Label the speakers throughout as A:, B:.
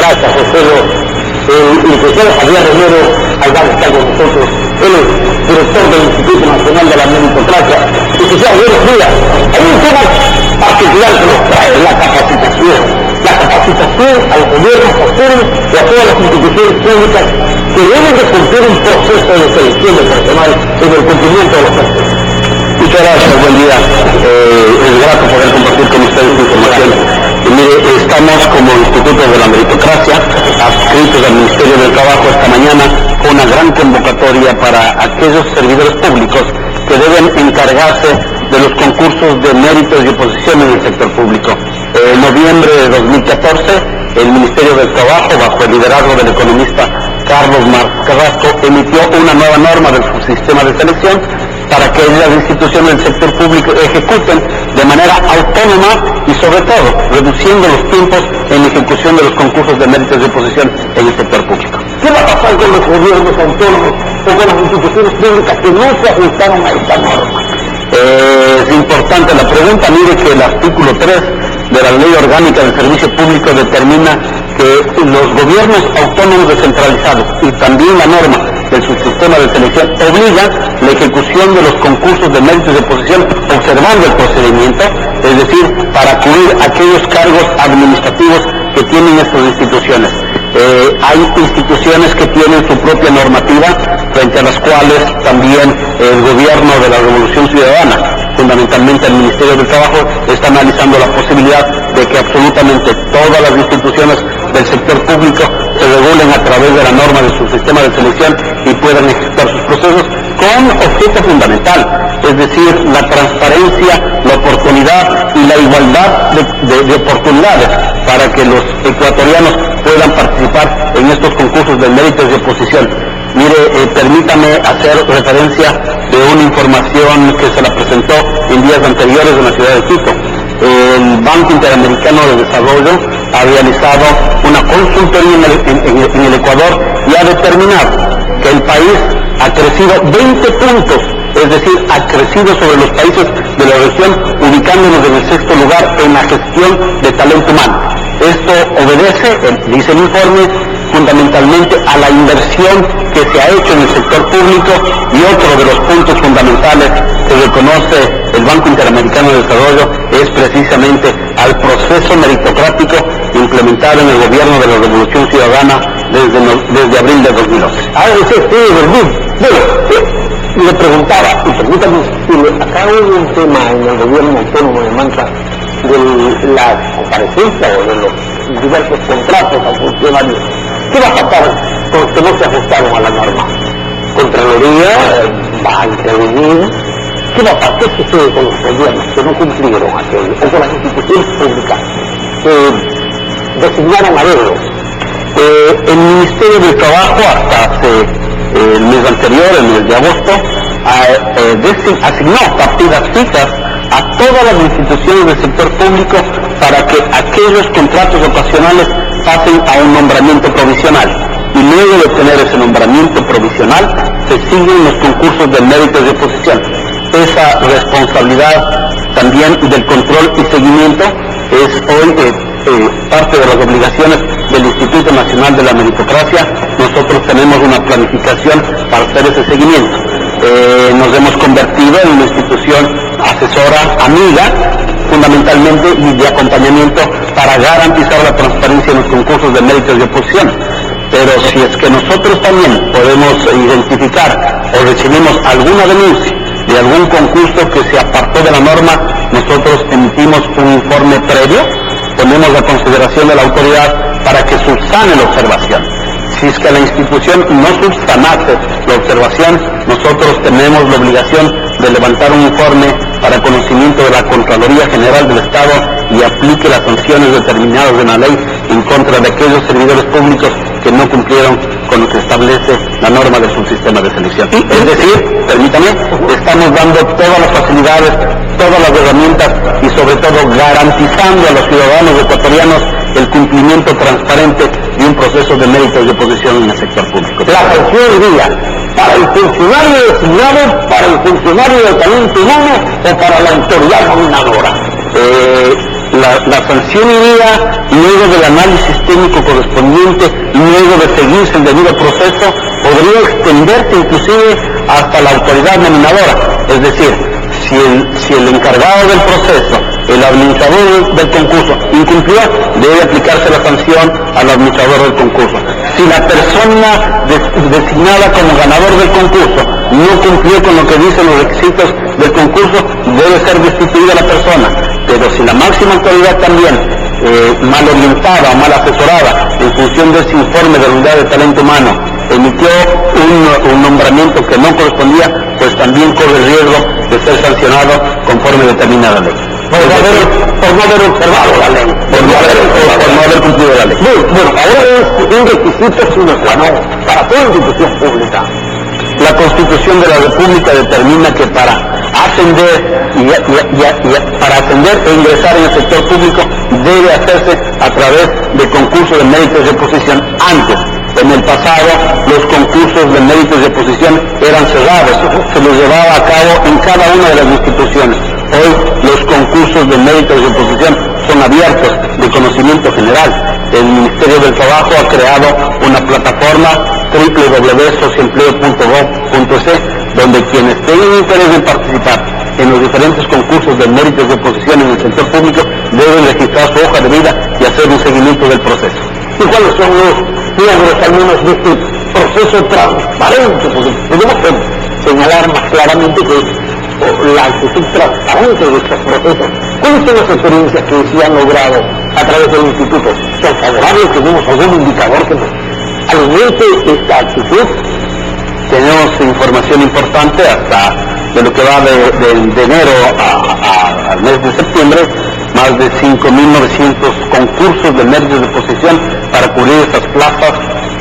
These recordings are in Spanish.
A: Gracias, José. El licenciado Javier Romero Alvarez está con nosotros. Él es director del Instituto Nacional de la Meritocracia. Licenciado, buenos días. Hay un tema particular que nos trae, la capacitación. La capacitación al gobierno futuro y a todas las instituciones públicas que deben de cumplir un proceso de selección de personal en el cumplimiento de los procesos. Muchas gracias, buen día. Es grato poder compartir con ustedes esta información. Mire, estamos como Instituto de la Meritocracia, adscritos al Ministerio del Trabajo esta mañana, con una gran convocatoria para aquellos servidores públicos que deben encargarse de los concursos de méritos y oposición en el sector público. En noviembre de 2014, el Ministerio del Trabajo, bajo el liderazgo del economista Carlos Marx Carrasco, emitió una nueva norma del subsistema de selección para que las instituciones del sector público ejecuten de manera autónoma y sobre todo reduciendo los tiempos en la ejecución de los concursos de méritos de oposición en el sector público. ¿Qué va a pasar con los gobiernos autónomos o con las instituciones públicas que no se ajustaron a esta norma? Es importante la pregunta. Mire que el artículo 3 de la Ley Orgánica del Servicio Público determina que los gobiernos autónomos descentralizados y también la norma del subsistema de selección obliga la ejecución de los concursos de méritos de oposición observando el procedimiento, es decir, para acudir a aquellos cargos administrativos que tienen estas instituciones. Hay instituciones que tienen su propia normativa, frente a las cuales también el gobierno de la Revolución Ciudadana, fundamentalmente el Ministerio del Trabajo, está analizando la posibilidad de que absolutamente todas las instituciones del sector público se regulen a través de la norma de su sistema de selección y puedan ejecutar sus procesos con objeto fundamental, es decir, la transparencia, la oportunidad y la igualdad de oportunidades para que los ecuatorianos puedan participar en estos concursos de méritos de oposición. Mire, permítame hacer referencia de una información que se la presentó en días anteriores en la ciudad de Quito. El Banco Interamericano de Desarrollo ha realizado una consultoría en el Ecuador y ha determinado que el país ha crecido 20 puntos, es decir, ha crecido sobre los países de la región, ubicándonos en el 6º lugar en la gestión de talento humano. Esto obedece, dice el informe, fundamentalmente a la inversión que se ha hecho en el sector público, y otro de los puntos fundamentales que reconoce el Banco Interamericano de Desarrollo es precisamente al proceso meritocrático implementado en el gobierno de la Revolución Ciudadana desde abril de 2011. Ahora usted le preguntaba, y permítame decirle, acá hubo un tema en el gobierno autónomo de Manta de la comparecencia o de los diversos contratos a funcionarios. ¿Qué va a pasar con los que no se ajustaron a la norma? Contraloría va a intervenir. ¿Qué va a pasar? ¿Qué sucede con los gobiernos que no cumplieron aquello? O con las instituciones públicas que designaron a dedos? El Ministerio del Trabajo hasta hace el mes anterior, el mes de agosto, asignó partidas fijas a todas las instituciones del sector público para que aquellos contratos ocasionales pasen a un nombramiento provisional, y luego de obtener ese nombramiento provisional se siguen los concursos de méritos de oposición. Esa responsabilidad también del control y seguimiento es hoy parte de las obligaciones del Instituto Nacional de la Meritocracia. Nosotros tenemos una planificación para hacer ese seguimiento. Nos hemos convertido en una institución asesora, amiga, fundamentalmente, y de acompañamiento para garantizar la transparencia en los concursos de méritos de oposición. Pero si es que nosotros también podemos identificar o recibimos alguna denuncia de algún concurso que se apartó de la norma, nosotros emitimos un informe previo, ponemos a consideración de la autoridad para que subsane la observación. Si es que la institución no subsanase la observación, nosotros tenemos la obligación de levantar un informe para conocimiento de la Contraloría General del Estado y aplique las sanciones determinadas en la ley en contra de aquellos servidores públicos que no cumplieron con lo que establece la norma del subsistema de selección. Es decir, permítame, estamos dando todas las facilidades, todas las herramientas y sobre todo garantizando a los ciudadanos ecuatorianos el cumplimiento transparente de un proceso de méritos de oposición en el sector público. La sanción iría para el funcionario designado, para el funcionario de talento humano o para la autoridad nominadora. la sanción iría luego del análisis técnico correspondiente, luego de seguirse el debido proceso, podría extenderse inclusive hasta la autoridad nominadora. Es decir, si el encargado del proceso, el administrador del concurso, incumplió, debe aplicarse la sanción al administrador del concurso. Si la persona designada como ganador del concurso no cumplió con lo que dicen los requisitos del concurso, debe ser destituida la persona. Pero si la máxima autoridad también, mal orientada o mal asesorada en función de ese informe de la unidad de talento humano, emitió un nombramiento que no correspondía, pues también corre el riesgo de ser sancionado conforme determina la ley. Por no haber observado la ley, por no haber cumplido la ley. Bueno, ahora es un requisito sine qua non para toda institución pública. La Constitución de la República determina que para ascender e ingresar en el sector público debe hacerse a través de concursos de méritos de oposición. Antes, en el pasado, los concursos de méritos de oposición eran cerrados, se los llevaba a cabo en cada una de las instituciones. Hoy los concursos de méritos de oposición son abiertos, de conocimiento general. El Ministerio del Trabajo ha creado una plataforma www.socioempleo.gov.es, donde quienes tengan interés en participar en los diferentes concursos de méritos de oposición en el sector público deben registrar su hoja de vida y hacer un seguimiento del proceso. ¿Y cuáles son los miembros al menos de este proceso transparente? Porque podemos señalar más claramente que la actitud transparente de estos procesos. ¿Cuáles son las experiencias que se han logrado a través del instituto? ¿Son favorables? ¿Tenemos algún indicador que nos alimente esta actitud? Tenemos información importante hasta de lo que va de enero al mes de septiembre, más de 5.900 concursos de méritos de oposición para cubrir estas plazas.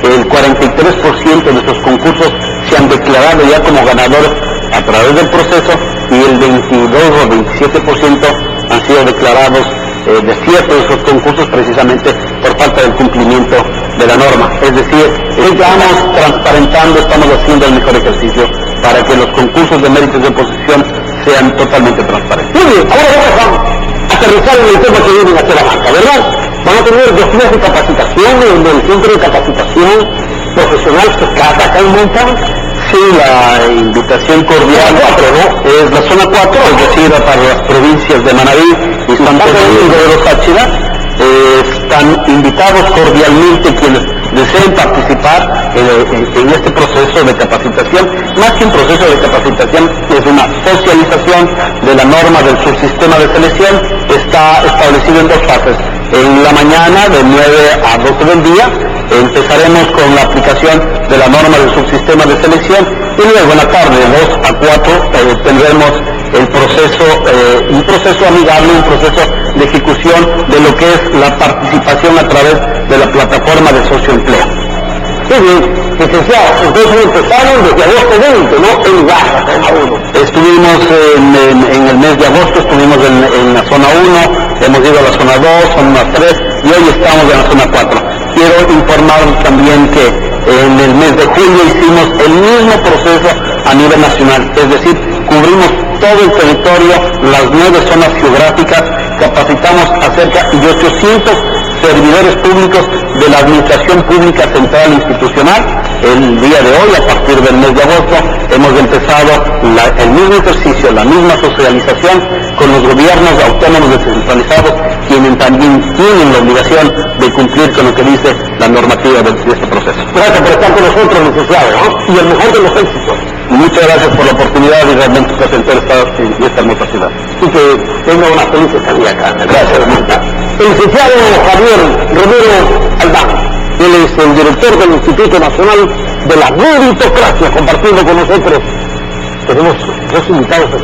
A: El 43% de estos concursos se han declarado ya como ganadores a través del proceso y el 22 o 27% han sido declarados desiertos de esos concursos precisamente por falta del cumplimiento de la norma. Es decir, estamos transparentando, estamos haciendo el mejor ejercicio para que los concursos de méritos de oposición sean totalmente transparentes. Muy bien, ahora vamos a aterrizar en el tema que viene hacia la banca, ¿verdad? Van a tener 2 días de capacitación en el centro de capacitación profesional que acá en Monta. Sí, la invitación cordial es la zona 4, es decir, para las provincias de Manabí y San Pedro de los Táchira. Están invitados cordialmente quienes deseen participar en este proceso de capacitación. Más que un proceso de capacitación, es una socialización de la norma del subsistema de selección. Está establecido en 2 fases. En la mañana, de 9 a 12 del día, empezaremos con la aplicación de la norma del subsistema de selección y luego en la tarde, de 2 a 4, tendremos el proceso, un proceso amigable, un proceso de ejecución de lo que es la participación a través de la plataforma de socioempleo. Muy bien, licenciado, entonces empezaron desde agosto 20, ¿no? En Gaza, zona 1. Estuvimos en el mes de agosto, estuvimos en la zona 1, hemos ido a la zona 2, zona 3 y hoy estamos en la zona 4. Quiero informar también que en el mes de julio hicimos el mismo proceso a nivel nacional, es decir, cubrimos todo el territorio, las 9 zonas geográficas, capacitamos a cerca de 800 servidores públicos de la Administración Pública Central Institucional. El día de hoy, a partir del mes de agosto, hemos empezado el mismo ejercicio, la misma socialización con los gobiernos autónomos descentralizados, quienes también tienen la obligación de cumplir con lo que dice la normativa de este proceso. Gracias por estar con nosotros, licenciado, ¿no? Y el mejor de los éxitos. Muchas gracias por la oportunidad y realmente presentar esta hermosa ciudad. Y que tenga una feliz estadía acá. Gracias. El licenciado Javier Romero Aldán, él es el director del Instituto Nacional de la Meritocracia, compartiendo con nosotros. Tenemos 2 invitados.